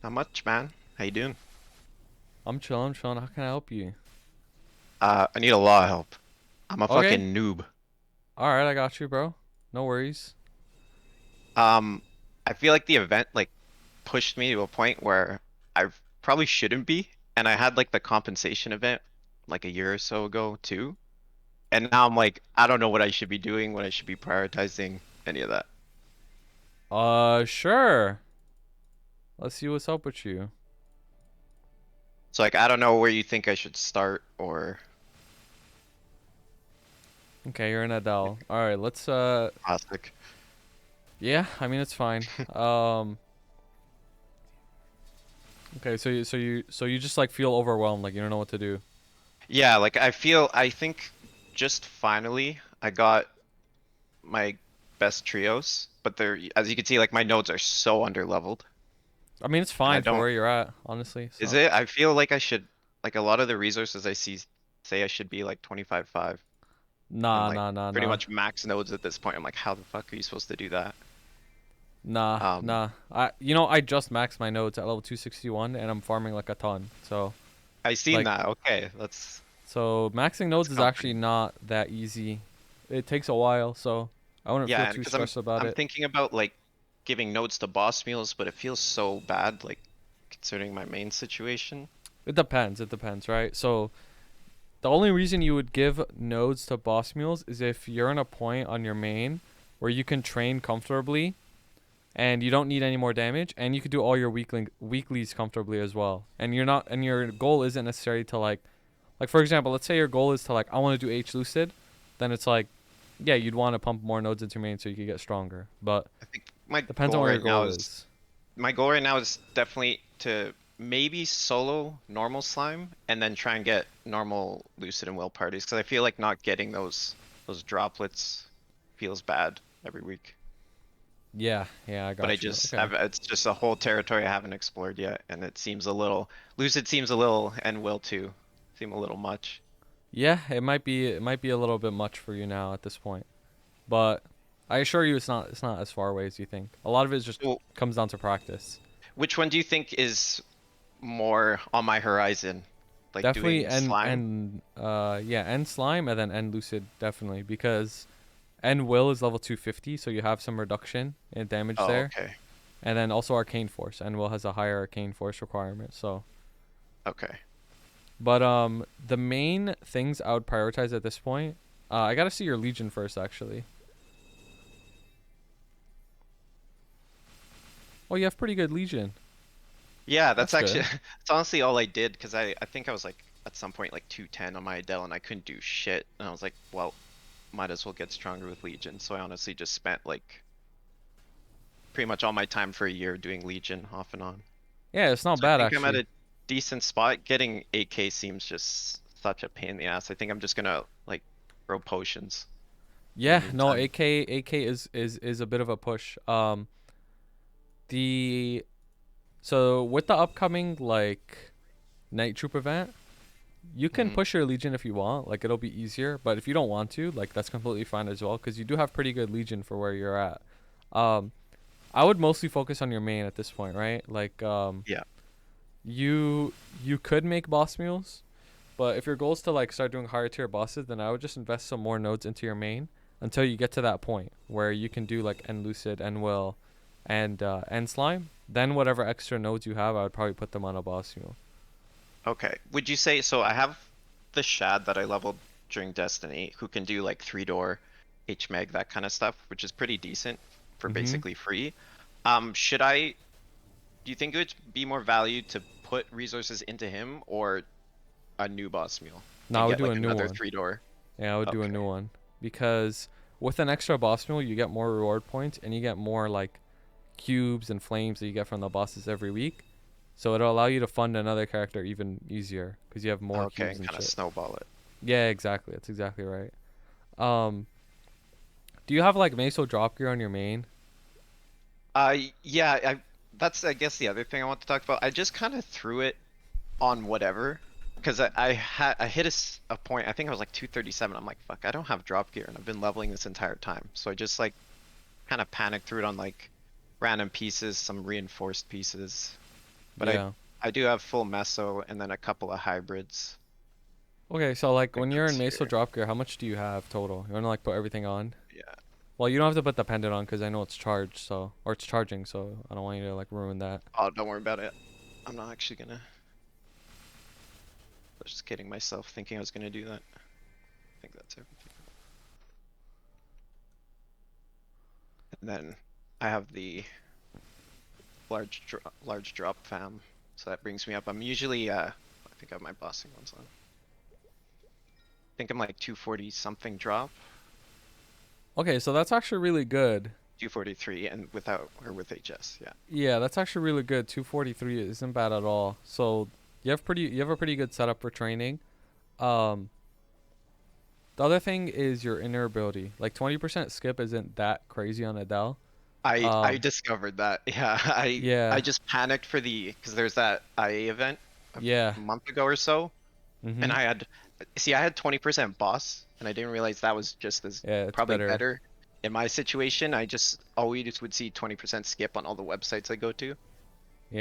Not much, man. How you doing? I'm chilling, chilling. How can I help you? I need a lot of help. I'm a Okay. fucking noob. All right, I got you, bro. No worries. Um, I feel like the event like pushed me to a point where I probably shouldn't be, and I had like the compensation event like a year or so ago too, and now I'm like, I don't know what I should be doing, what I should be prioritizing, any of that. Sure. Let's see what's up with you. So like, I don't know where you think I should start or Okay, you're an Adele. All right, let's classic. yeah, I mean it's fine. Okay, so you just like feel overwhelmed, like you don't know what to do. Yeah, like I think just finally I got my best trios, but they're, as you can see, like my nodes are so underleveled, I mean it's and I fine for don't. where you're at, honestly. Is So, it? I feel like I should, like a lot of the resources I see say I should be like 25.5 and nah, like nah, nah, pretty nah. much max nodes at this point. I'm like, how the fuck are you supposed to do that? Nah, Um, nah. I just maxed my nodes at level 261 and I'm farming like a ton. So, I seen like that. Okay, so maxing that's nodes is actually comforting. not that easy. It takes a while, so I wouldn't Yeah, feel and too because stressed about I'm it. thinking about like giving nodes to boss mules, but it feels so bad, like considering my main situation. It depends. It depends, right? So the only reason you would give nodes to boss mules is if you're in a point on your main where you can train comfortably and you don't need any more damage and you could do all your weeklies comfortably as well. And you're not and your goal isn't necessarily to like for example, let's say your goal is to like I want to do H lucid, then it's like yeah, you'd want to pump more nodes into your main so you can get stronger. But I think my depends on goal what your right now goal is is. definitely to maybe solo normal slime and then try and get normal lucid and will parties because I feel like not getting those droplets feels bad every week. Yeah, yeah, I But I got you. just Okay. have, it's just a whole territory I haven't explored yet, and it seems a little lucid seems a little, and will too seem a little much. Yeah, it might be a little bit much for you now at this point. But I assure you it's not as far away as you think. A lot of it just So comes down to practice. which one do you think is more on my horizon? Like Definitely doing slime? end slime and then end lucid definitely because end will is level 250 so you have some reduction in damage Oh, there. okay. And then also arcane force. End will has a higher arcane force requirement. So Okay. but the main things I would prioritize at this point, I got to see your legion first actually. Oh, you have pretty good legion. Yeah, that's That's actually good. that's honestly all I did because I think I was like at some point like 210 on my Adele and I couldn't do shit. And I was like, well, might as well get stronger with Legion. So I honestly just spent like pretty much all my time for a year doing Legion off and on. Yeah, it's not So I bad think I'm at actually. a decent spot. Getting 8K seems just such a pain in the ass. I think I'm just gonna like grow potions in the Yeah, no, meantime. AK is a bit of a push. The so with the upcoming like night troop event, you can Hmm. push your legion if you want. Like it'll be easier, but if you don't want to, like that's completely fine as well because you do have pretty good legion for where you're at. Um, I would mostly focus on your main at this point, right? Like Yeah. you you could make boss mules, but if your goal is to like start doing higher tier bosses, then I would just invest some more nodes into your main until you get to that point where you can do like end lucid, end will, and end slime. Then whatever extra nodes you have, I would probably put them on a boss mule. Okay. Would you say so? I have the Shad that I leveled during Destiny, who can do like 3 door, HMeg, that kind of stuff, which is pretty decent for Mm-hmm. basically free. Should I? Do you think it would be more value to put resources into him or a new boss mule Now and I would get do a like new another one. 3 door? Yeah, I would do a Okay. new one because with an extra boss mule, you get more reward points and you get more like cubes and flames that you get from the bosses every week. So it'll allow you to fund another character even easier because you have more Okay, cubes and and kind of shit. snowball it. Yeah, exactly. That's exactly right. Um, do you have like Meso drop gear on your main? Yeah, that's I guess the other thing I want to talk about. I just kind of threw it on whatever because I hit a point. I think I was like 237. I'm like, fuck, I don't have drop gear, and I've been leveling this entire time. So I just like kind of panicked threw it on like random pieces, some reinforced pieces. But I Yeah. I do have full meso and then a couple of hybrids. Okay, so like Like when you're in that's Meso here. drop gear, how much do you have total? You wanna like put everything on? Yeah. Well, you don't have to put the pendant on because I know it's charged, so or it's charging, so I don't want you to like ruin that. Oh, don't worry about it. I'm not actually gonna. I was just kidding myself, thinking I was gonna do that. I think that's everything. And then I have the large drop fam, so that brings me up. I'm usually I think I have my bossing ones on. I think I'm like 240 something drop, Okay, so that's actually really good. 243, and without or with HS. Yeah. Yeah, that's actually really good. 243 isn't bad at all. So you have a pretty good setup for training. Um, the other thing is your inner ability. Like 20% skip isn't that crazy on Adele. I Um, discovered that. Yeah, I yeah, just panicked for the because there's that IA event yeah. a month ago or so, and Mhm. I had see I had 20% boss, and I didn't realize that was just as Yeah, it's probably better. better. In my situation, I just always would see 20% skip on all the websites I go to.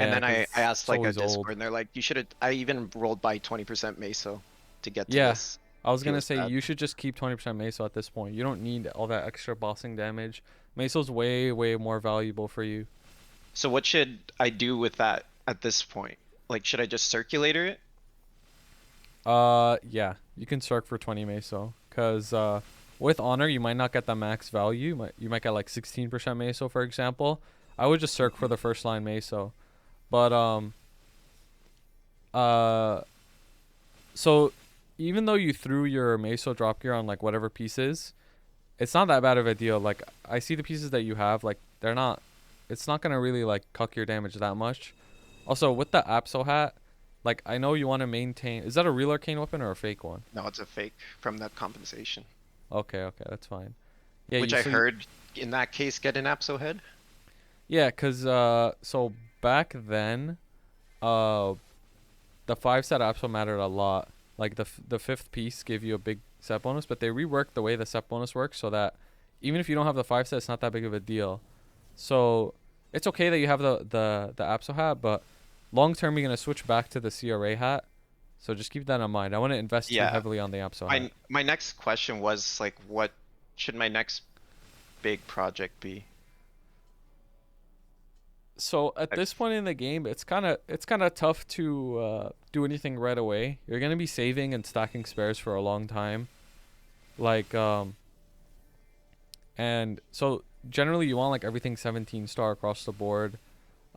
And Yeah, then I 'cause asked it's like a always old. Discord and they're like, you should have, I even rolled by 20% Meso to get to Yeah, this. I was gonna Feels say bad. you should just keep 20% Meso at this point. You don't need all that extra bossing damage. Meso's way, way more valuable for you. So what should I do with that at this point? Like, should I just circulator it? Yeah, you can circ for 20 Meso. Cause with honor you might not get the max value. You might get like 16% Meso, for example. I would just circ for Mhm. the first line Meso. But uh, so even though you threw your Meso drop gear on like whatever pieces, it's not that bad of a deal. Like I see the pieces that you have, like they're not. It's not gonna really like cuck your damage that much. Also, with the Apso hat, like I know you want to maintain. Is that a real arcane weapon or a fake one? No, it's a fake from that compensation. Okay, okay, that's fine. Yeah, Which you I so you, heard in that case get an Apso head. yeah, cause so back then, uh, the 5 set Apso mattered a lot. Like the fifth piece gave you a big set bonus, but they reworked the way the set bonus works so that even if you don't have the 5 set, it's not that big of a deal. So it's okay that you have the Apso hat, but long term you're gonna switch back to the CRA hat. So just keep that in mind. I wouldn't invest too Yeah. heavily on the Apso hat. My next question was like, what should my next big project be? So at Like, this point in the game, it's kind of tough to do anything right away. You're gonna be saving and stacking spares for a long time. Like and so generally you want like everything 17 star across the board.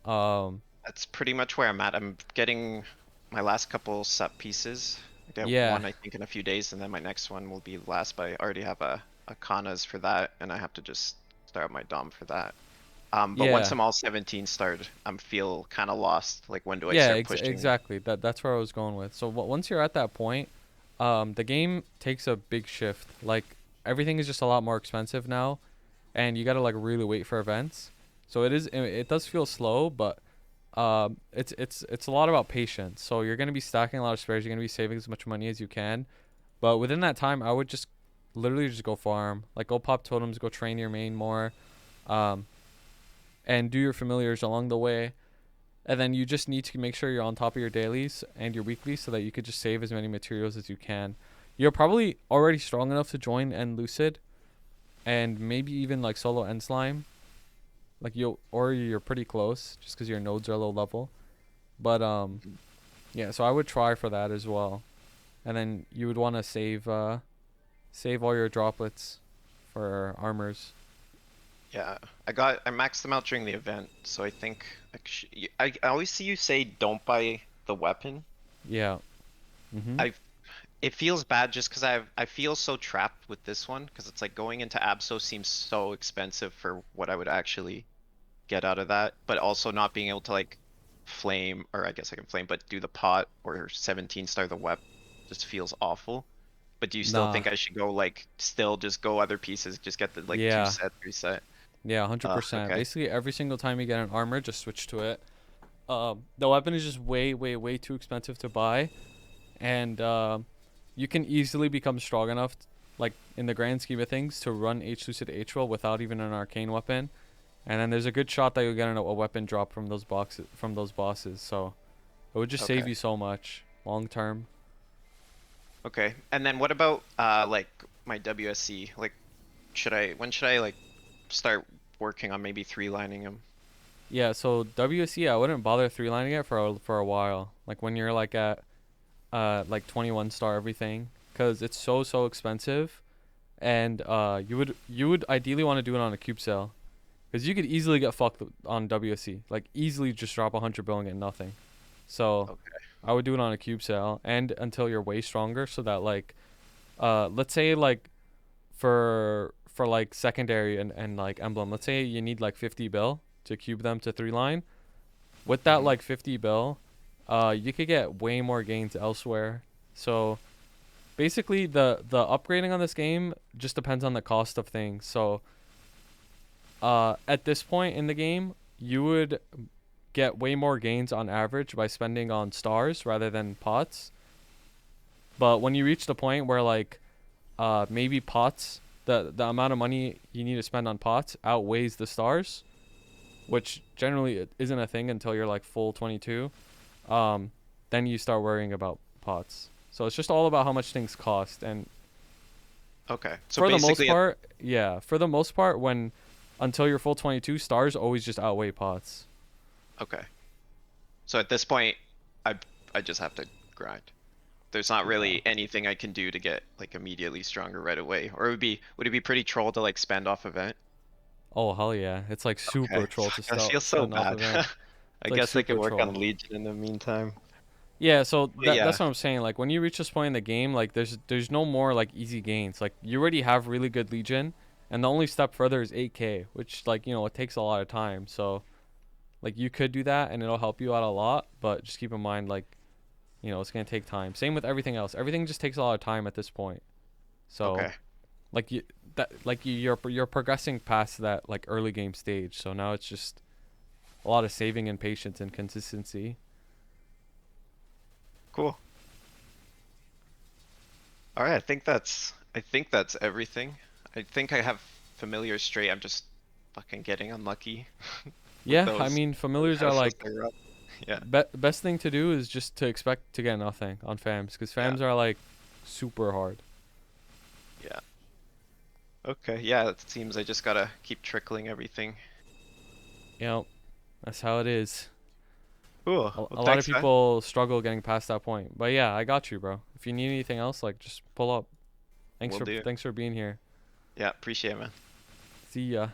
Um, that's pretty much where I'm at. I'm getting my last couple set pieces. I get yeah, one, I think, in a few days, and then my next one will be last, but I already have a Kanas for that, and I have to just start my Dom for that. But once yeah. I'm all 17 started, I'm feel kind of lost. Like, when do I Yeah, start pushing? exactly. That's where I was going with. So once you're at that point, the game takes a big shift. Like everything is just a lot more expensive now, and you gotta like really wait for events. So it does feel slow, but it's a lot about patience. So you're gonna be stacking a lot of spares. You're gonna be saving as much money as you can, but within that time, I would just literally just go farm. Like go pop totems, go train your main more, um, and do your familiars along the way, and then you just need to make sure you're on top of your dailies and your weeklies so that you could just save as many materials as you can. You're probably already strong enough to join End Lucid and maybe even like solo End Slime. Like you're pretty close just because your nodes are low level. But yeah, so I would try for that as well. And then you would want to save all your droplets for armors. Yeah, I maxed them out during the event, so I think I always see you say don't buy the weapon. Yeah. Mhm. I it feels bad just because I feel so trapped with this one because it's like going into Abso seems so expensive for what I would actually get out of that, but also not being able to like flame, or I guess I can flame, but do the pot or 17 star the web just feels awful. But do you still Nah. think I should go like still just go other pieces, just get the like two Yeah. set, three set? Yeah, 100%. Okay. Basically every single time you get an armor, just switch to it. The weapon is just way, way, way too expensive to buy, and you can easily become strong enough, like in the grand scheme of things, to run H Lucid H roll without even an arcane weapon. and then there's a good shot that you'll get a weapon drop from those bosses. So it would just save Okay. you so much long term. Okay. And then what about like my WSC? Like when should I like start working on maybe three lining him? Yeah, so WC I wouldn't bother three lining it for a while. Like when you're like at like 21 star everything, cuz it's so expensive, and you would ideally want to do it on a cube sale, cuz you could easily get fucked on WC. Like easily just drop 100 bill and get nothing. So Okay. I would do it on a cube sale and until you're way stronger, so that like let's say like for like secondary and like emblem, let's say you need like 50 bill to cube them to three line. With that Hmm. like 50 bill, you could get way more gains elsewhere. So basically the upgrading on this game just depends on the cost of things. So at this point in the game, you would get way more gains on average by spending on stars rather than pots. But when you reach the point where like maybe pots, the amount of money you need to spend on pots outweighs the stars, which generally isn't a thing until you're like full 22, um, then you start worrying about pots. So it's just all about how much things cost. And Okay. So for the most basically, part, yeah, for the most part, when until you're full 22, stars always just outweigh pots. okay. So at this point, I I just have to grind. There's not Yeah. really anything I can do to get like immediately stronger right away. Or would it be pretty troll to like spend off event? Oh hell yeah! It's like super Okay. troll to Fuck, I feel so spend off bad. event. I It's like guess I could super work on troll. Legion in the meantime. Yeah, so But yeah. that's what I'm saying. Like when you reach this point in the game, like there's no more like easy gains. Like you already have really good Legion, and the only step further is 8K, which like it takes a lot of time. So like you could do that and it'll help you out a lot, but just keep in mind like it's gonna take time. Same with everything else. Everything just takes a lot of time at this point. So Okay. like you're progressing past that like early game stage. So now it's just a lot of saving and patience and consistency. Cool. All right. I think that's everything. I think I have familiar straight. I'm just fucking getting unlucky with Yeah, I those mean those familiars are houses like I run. Yeah. best thing to do is just to expect to get nothing on fams, because Yeah. fams are like super hard. Yeah. Okay. Yeah. It seems I just gotta keep trickling everything. That's how it is. Cool. Well, A lot of thanks, man. people struggle getting past that point, but yeah, I got you, bro. If you need anything else, like just pull up. Will do. Thanks for being here. Yeah. Appreciate it, man. See ya.